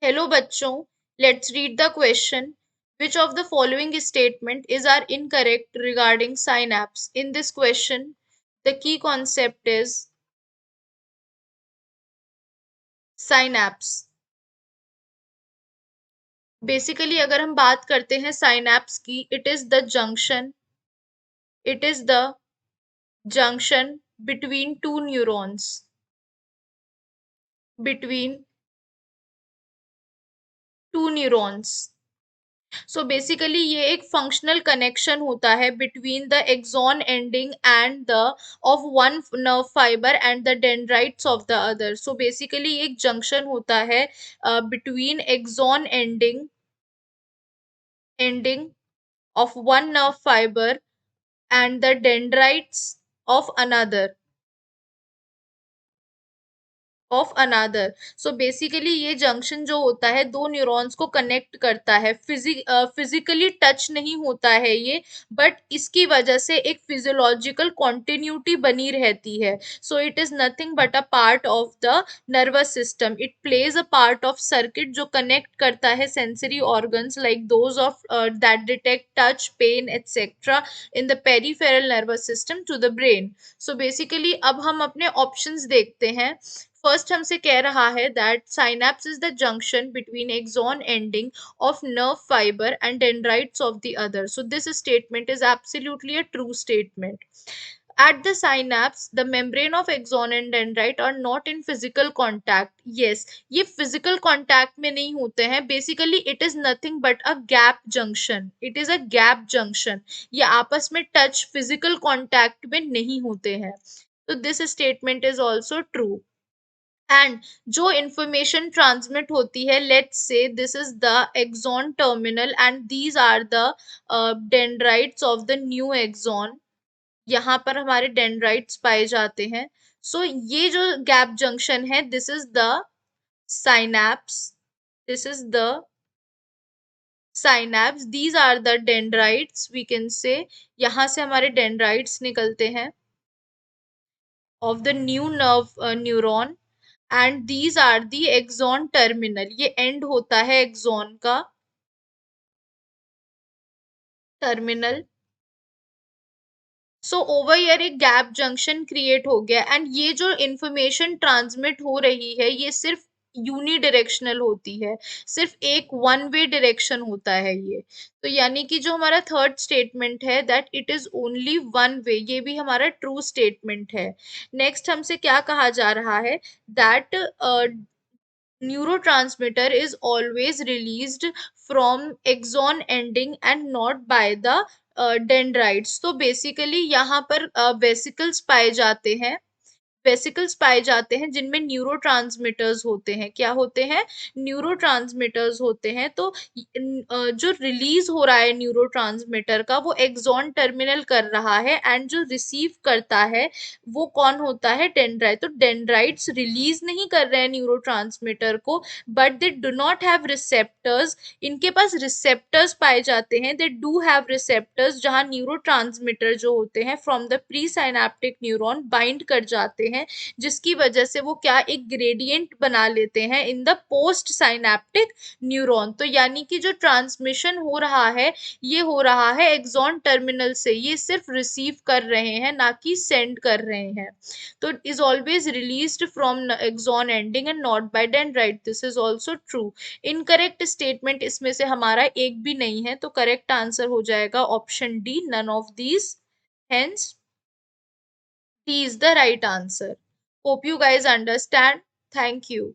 Hello bachcho, let's read the question. Which of the following statement is are incorrect regarding synapse? In this question, the key concept is synapse. Basically अगर हम बात करते हैं synapse की, it is the junction between two neurons, between two neurons. So basically ये एक functional connection होता है between the axon ending and the of one nerve fibre and the dendrites of the other. So basically एक junction होता है between axon ending of one nerve fiber and the dendrites of another. So basically ये junction जो होता है दो neurons को connect करता है, फिजिकली टच नहीं होता है ये, बट इसकी वजह से एक फिजियोलॉजिकल कॉन्टिन्यूटी बनी रहती है। So it is nothing but a part of the nervous system. It plays a part of circuit जो कनेक्ट करता है sensory organs like those of that detect touch, pain etcetera in the peripheral nervous system to the brain. So basically अब हम अपने options देखते हैं। First हमसे कह रहा है that synapse is the junction between axon ending of nerve fiber and dendrites of the other. So this statement is absolutely a true statement. At the synapse, the membrane of axon and dendrite are not in physical contact. Yes, ये physical contact में नहीं होते हैं. Basically, it is nothing but a gap junction. It is a gap junction. ये आपस में touch physical contact में नहीं होते हैं. So this statement is also true. And जो इंफॉर्मेशन ट्रांसमिट होती है, let's say this is the axon terminal and these are the dendrites of the new axon. यहाँ पर हमारे डेंड्राइट्स पाए जाते हैं। सो ये जो गैप जंक्शन है, this is the synapse, this is the synapse, these are the dendrites we can say. यहाँ से हमारे डेंड्राइट्स निकलते हैं of the new nerve neuron and these are the axon terminal. ये एंड होता है एक्सॉन का टर्मिनल। सो ओवर ईयर एक गैप जंक्शन क्रिएट हो गया एंड ये जो इंफॉर्मेशन ट्रांसमिट हो रही है ये सिर्फ यूनिडायरेक्शनल होती है, सिर्फ एक वन वे डायरेक्शन होता है ये। तो यानी कि जो हमारा थर्ड स्टेटमेंट है that it is only one way, ये भी हमारा ट्रू स्टेटमेंट है। नेक्स्ट हमसे क्या कहा जा रहा है that neurotransmitter is always released from axon ending and not by the dendrites। तो बेसिकली यहाँ पर वेसिकल्स पाए जाते हैं, वेसिकल्स पाए जाते हैं जिनमें न्यूरोट्रांसमीटर्स होते हैं। क्या होते हैं? न्यूरोट्रांसमीटर्स होते हैं। तो जो रिलीज हो रहा है न्यूरोट्रांसमीटर का वो एक्सॉन टर्मिनल कर रहा है एंड जो रिसीव करता है वो कौन होता है? डेंड्राइट। तो डेंड्राइट्स रिलीज नहीं कर रहे हैं न्यूरोट्रांसमीटर को, but they do not have receptors. इनके पास रिसेप्टर्स पाए जाते हैं, दे डू हैव रिसेप्टर्स जहां न्यूरोट्रांसमीटर जो होते हैं from the pre synaptic neuron bind कर जाते हैं, जिसकी वजह से वो क्या एक ग्रेडियंट बना लेते हैं in the post synaptic neuron. तो यानी कि जो ट्रांसमिशन हो रहा है ये हो रहा है एक्सॉन टर्मिनल से, ये सिर्फ रिसीव कर रहे हैं ना कि सेंड कर रहे हैं। तो is always released from axon ending and not by dendrite, this is also true. Incorrect statement इसमें से हमारा एक भी नहीं है, तो करेक्ट आंसर हो जाएगा option D, none of these. Hence, D is the right answer. Hope you guys understand. Thank you.